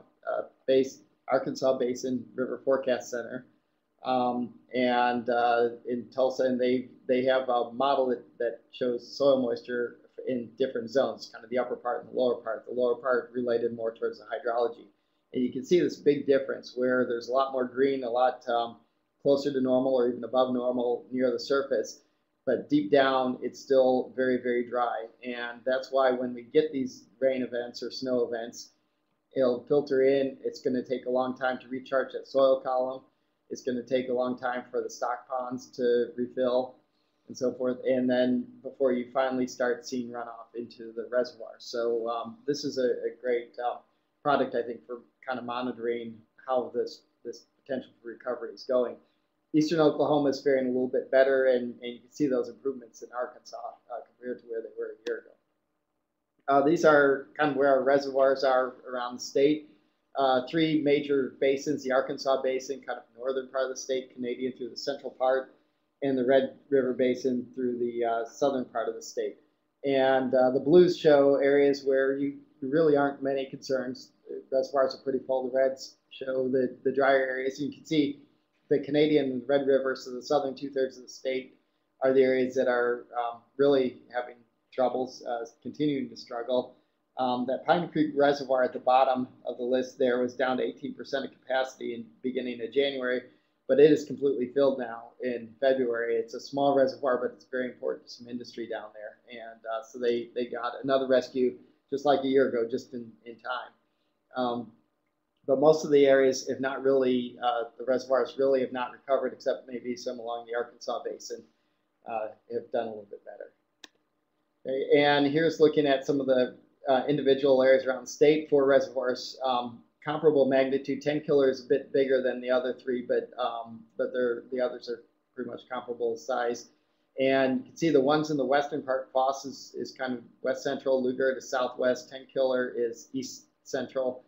Speaker 1: Basin River Forecast Center. In Tulsa, and they have a model that shows soil moisture in different zones, kind of the upper part and the lower part. The lower part related more towards the hydrology. And you can see this big difference where there's a lot more green, a lot closer to normal or even above normal near the surface. But deep down, it's still very, very dry. And that's why when we get these rain events or snow events, it'll filter in. It's going to take a long time to recharge that soil column. It's going to take a long time for the stock ponds to refill and so forth, and then before you finally start seeing runoff into the reservoir. So this is a great product, I think, for kind of monitoring how this potential for recovery is going. Eastern Oklahoma is faring a little bit better, and you can see those improvements in Arkansas compared to where they were a year ago. These are kind of where our reservoirs are around the state. Three major basins: the Arkansas Basin, kind of northern part of the state, Canadian through the central part, and the Red River Basin through the southern part of the state. And the blues show areas where you really aren't many concerns. The reservoirs are pretty full. The reds show the drier areas. You can see the Canadian and Red River, so the southern 2/3 of the state, are the areas that are really having troubles, continuing to struggle. That Pine Creek Reservoir at the bottom of the list there was down to 18% of capacity in beginning of January, but it is completely filled now in February. It's a small reservoir, but it's very important to some industry down there. And so they got another rescue just like a year ago, just in time. But most of the areas, if not really, the reservoirs really have not recovered, except maybe some along the Arkansas Basin have done a little bit better. Okay, and here's looking at some of the individual areas around the state. 4 reservoirs, comparable magnitude. 10 killer is a bit bigger than the other 3, but the others are pretty much comparable size. And you can see the ones in the western part. Foss is kind of west central. Lugar is southwest. 10 killer is east central,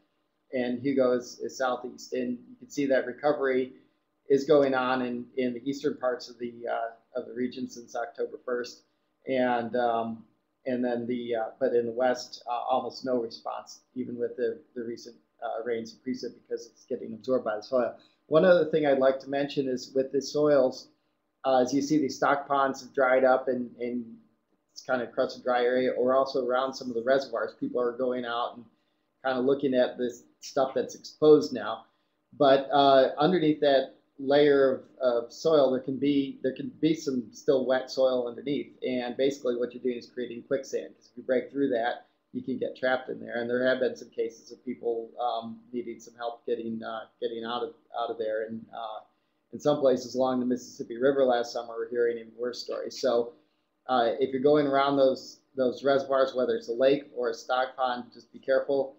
Speaker 1: and Hugo is southeast. And you can see that recovery is going on in the eastern parts of the region since October 1st, and then but in the west, almost no response, even with the recent rains and precip, because it's getting absorbed by the soil. One other thing I'd like to mention is with the soils, as you see, these stock ponds have dried up and it's kind of crusted dry area, or also around some of the reservoirs. People are going out and kind of looking at this stuff that's exposed now. But underneath that layer of soil, there can be some still wet soil underneath, and basically what you're doing is creating quicksand, because if you break through that, you can get trapped in there. And there have been some cases of people needing some help getting out of there. And in some places along the Mississippi River last summer, we're hearing even worse stories. So if you're going around those reservoirs, whether it's a lake or a stock pond, just be careful.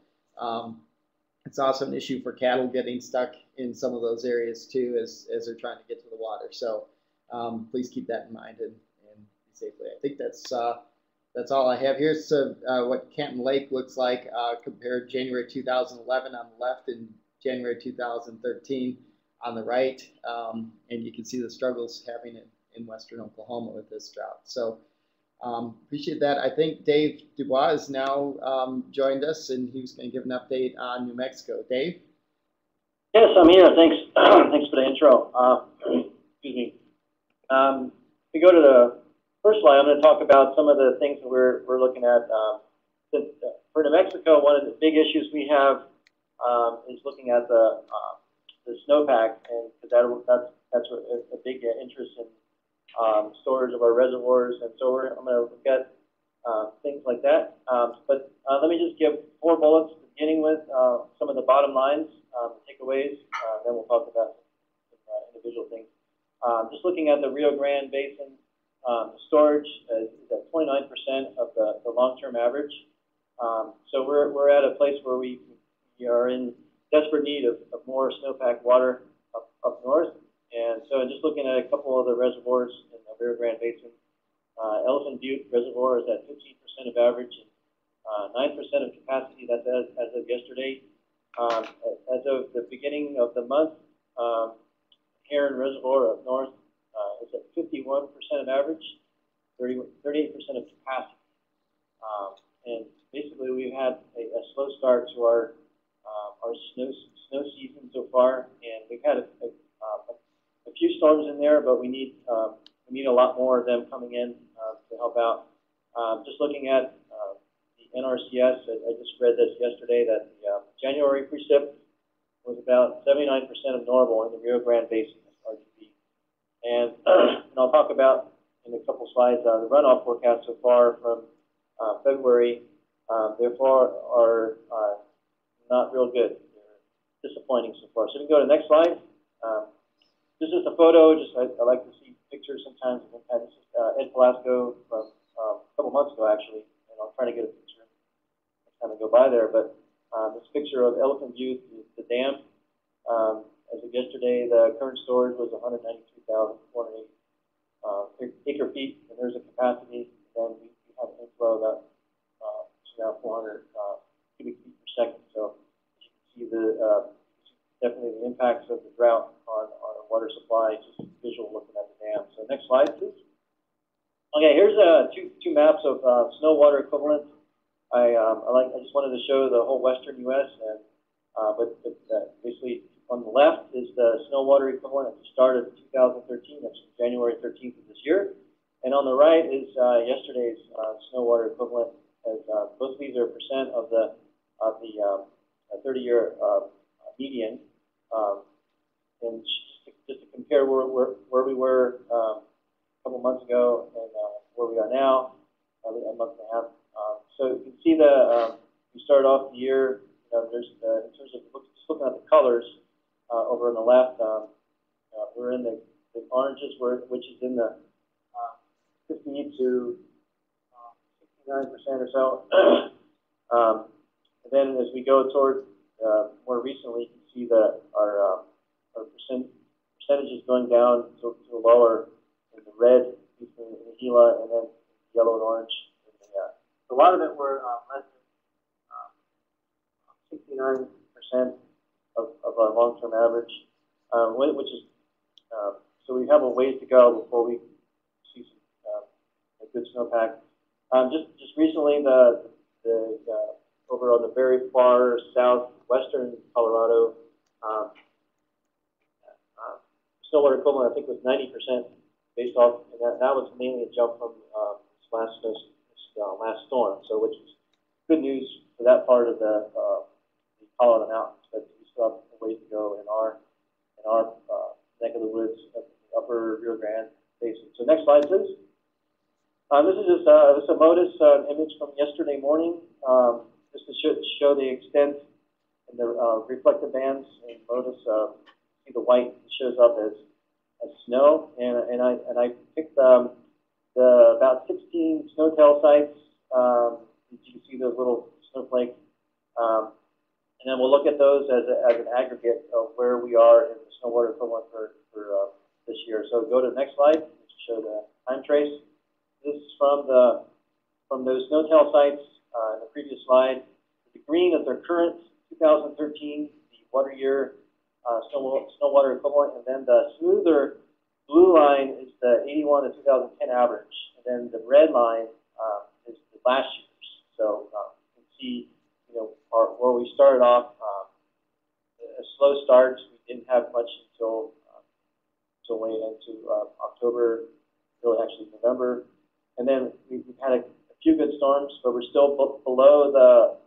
Speaker 1: It's also an issue for cattle getting stuck in some of those areas too, as they're trying to get to the water. So please keep that in mind and be safely. I think that's all I have. Here's what Canton Lake looks like compared January 2011 on the left and January 2013 on the right. And you can see the struggles having in western Oklahoma with this drought. So appreciate that. I think Dave Dubois has now joined us, and he was going to give an update on New Mexico. Dave?
Speaker 6: Yes, I'm here. Thanks. Thanks for the intro. Excuse me. If we go to the first slide, I'm going to talk about some of the things that we're looking at. For New Mexico, one of the big issues we have is looking at the snowpack, and that's a big interest in storage of our reservoirs, and so I'm going to look at things like that. But let me just give 4 bullets, beginning with some of the bottom lines, takeaways. Then we'll talk about some individual things. Just looking at the Rio Grande Basin, storage is at 29% of the long-term average. So we're at a place where we are in desperate need of more snowpack water up north. And so just looking at a couple of the reservoirs in the Rio Grande Basin, Elephant Butte Reservoir is at 15% of average and 9% of capacity. That's as of yesterday. As of the beginning of the month, Heron Reservoir up north is at 51% of average, 38% of capacity. And basically, we've had a slow start to our snow season so far, and we've had a few storms in there, but we need a lot more of them coming in to help out. Just looking at the NRCS, I just read this yesterday that the January precip was about 79% of normal in the Rio Grande Basin, RGB. And I'll talk about in a couple slides the runoff forecast so far from February. Therefore, are not real good. They're disappointing so far. So we can go to the next slide. This is a photo. I like to see pictures sometimes. This is Ed Velasco from a couple months ago, actually, and I'll try to get a picture next time I go by there. But this picture of Elephant Butte, the dam. As of yesterday, the current storage was 193,480 acre feet, and there's a capacity. And we have an inflow that around 400 cubic feet per second. So you can see definitely the impacts of the drought on our water supply, just visual looking at the dam. So next slide, please. Okay, here's two maps of snow water equivalent. I just wanted to show the whole western U.S. and but basically on the left is the snow water equivalent at the start of 2013. That's January 13th of this year. And on the right is yesterday's snow water equivalent. As both of these are percent of the 30-year median. And just to compare where we were a couple months ago and where we are now, a month and a half. So you can see we started off the year. There's in terms of just looking at the colors over on the left. We're in the oranges, which is in the 50 to 69% or so. And then as we go toward more recently, you can see that our percentages going down to lower in the red, in the Gila, and then yellow and orange. A lot of it were less than 69% of our long-term average, which is so we have a ways to go before we see some a good snowpack. Just recently, the over on the very far southwestern Colorado, snow water equivalent I think was 90% based off, and that was mainly a jump from this last storm. So which is good news for that part of the Colorado Mountains, but we still have a ways to go in our neck of the woods, the upper Rio Grande Basin. So next slide, please. This is just a MODIS image from yesterday morning, just to show the extent and the reflective bands in MODIS. See the white shows up as snow, and I picked about 16 snowtail sites. You can see those little snowflakes, and then we'll look at those as an aggregate of where we are in the snow water equivalent for this year. So go to the next slide, which will show the time trace. This is from those snowtail sites in the previous slide. The green is their current 2013, the water year snow water equivalent, and then the smoother blue line is the 81 to 2010 average, and then the red line is the last year's. So you can see, where we started off, a slow start. We didn't have much until late into October, really actually November. And then we've had a few good storms, but we're still below the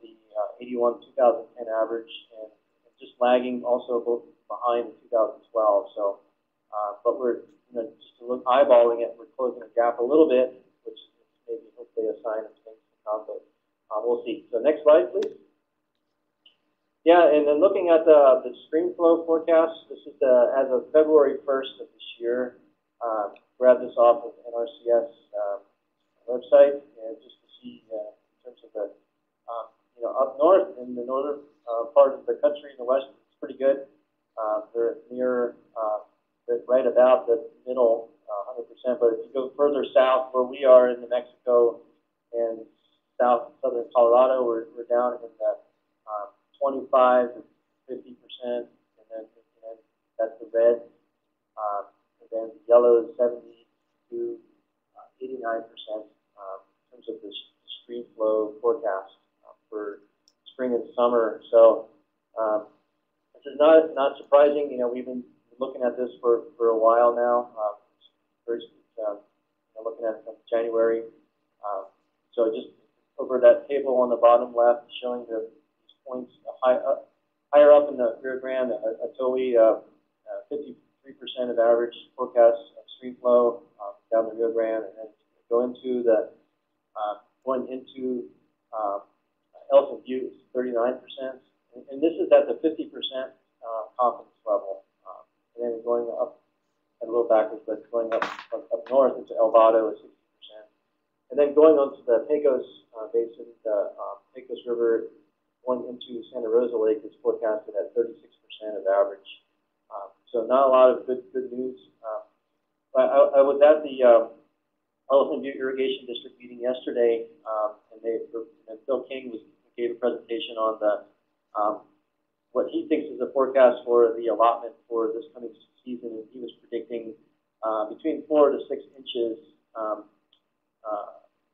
Speaker 6: 81 2010 average, and just lagging also behind the 2012. So, but we're just to look eyeballing it, we're closing the gap a little bit, which is maybe hopefully a sign of things to come. But we'll see. So next slide, please. Yeah, and then looking at the Streamflow forecast, this is as of February 1st of this year. Grab this off of NRCS website, and just to see in terms of the, up north in the northern part of the country, in the west, it's pretty good. They're near, right about the middle, 100% but if you go further south, where we are in New Mexico and southern Colorado, we're down in the 25 to 50%, and then that's the red. And then the yellow is 70 to 89% in terms of the Streamflow forecast for spring and summer. So this is not surprising. You know, we've been looking at this for a while now. First, looking at it from January. So just over that table on the bottom left, showing these points higher up in the Rio Grande, Atoe, 53% of average forecast of Streamflow down the Rio Grande, and then going into Elephant Butte is 39%, and this is at the 50% confidence level, and then going up a little backwards, but going up north into El Vado is 60%, and then going on to the Pecos Basin, the Pecos River going into Santa Rosa Lake is forecasted at 36% of average. So not a lot of good news. I was at the Elephant Butte Irrigation District meeting yesterday, and Phil King gave a presentation on the what he thinks is the forecast for the allotment for this coming season, and he was predicting between 4 to 6 inches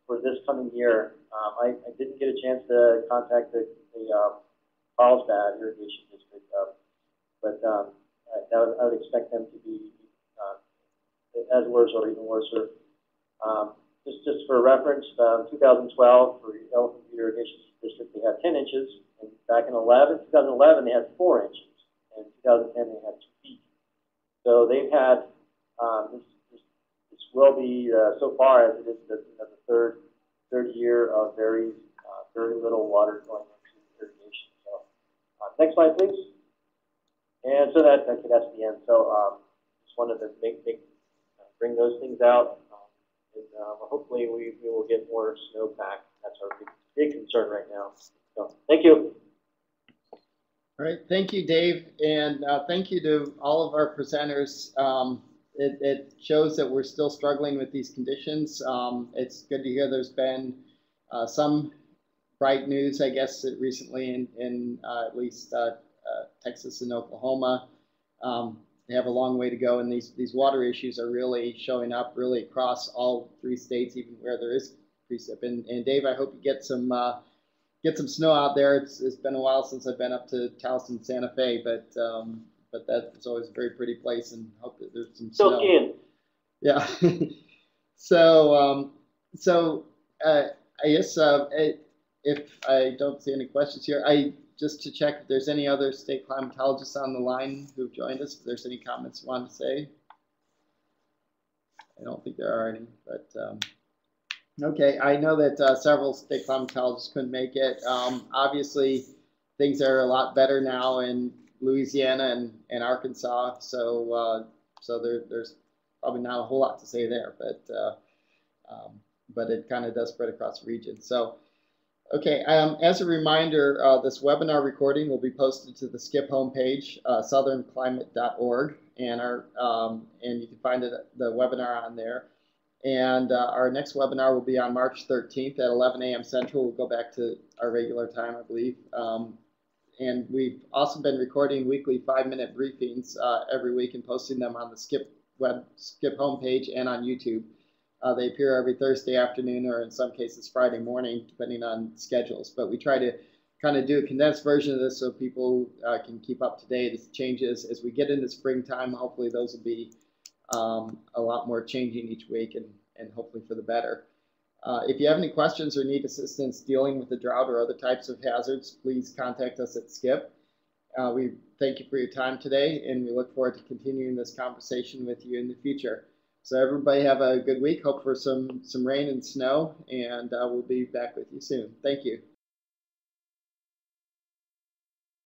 Speaker 6: for this coming year. I didn't get a chance to contact the Carlsbad Irrigation District, but I would expect them to be as worse or even worse. Just for reference, 2012 for the Elephant Butte Irrigation District, they had 10 inches, and back in 2011 they had 4 inches, and in 2010 they had 2 feet. So they've had this will be so far as it is the third year of very little water going into irrigation. So next slide, please. And so that's the end. So just wanted to bring those things out. And hopefully we will get more snowpack. That's our big concern right now. So thank you.
Speaker 1: All right, thank you, Dave, and thank you to all of our presenters. It shows that we're still struggling with these conditions. It's good to hear there's been some bright news, I guess, recently in at least Texas and Oklahoma. They have a long way to go, and these water issues are really showing up really across all 3 states, even where there is precip. And Dave, I hope you get some snow out there. It's been a while since I've been up to Charleston, Santa Fe, but that's always a very pretty place, and hope that there's some snow.
Speaker 6: Still skiing.
Speaker 1: Yeah. So I guess if I don't see any questions here, just to check if there's any other state climatologists on the line who've joined us, if there's any comments you want to say. I don't think there are any, but okay. I know that several state climatologists couldn't make it. Obviously, things are a lot better now in Louisiana and Arkansas, so there's probably not a whole lot to say there, but it kind of does spread across the region. So, okay, as a reminder, this webinar recording will be posted to the SCIP homepage, southernclimate.org, and you can find the webinar on there. And our next webinar will be on March 13th at 11 a.m. Central. We'll go back to our regular time, I believe. And we've also been recording weekly 5-minute briefings every week and posting them on the SCIP homepage and on YouTube. They appear every Thursday afternoon, or in some cases Friday morning, depending on schedules. But we try to kind of do a condensed version of this so people can keep up to date as changes. As we get into springtime, hopefully those will be a lot more changing each week, and hopefully for the better. If you have any questions or need assistance dealing with the drought or other types of hazards, please contact us at SCIP. We thank you for your time today, and we look forward to continuing this conversation with you in the future. So everybody have a good week. Hope for some rain and snow, and we'll be back with you soon. Thank you.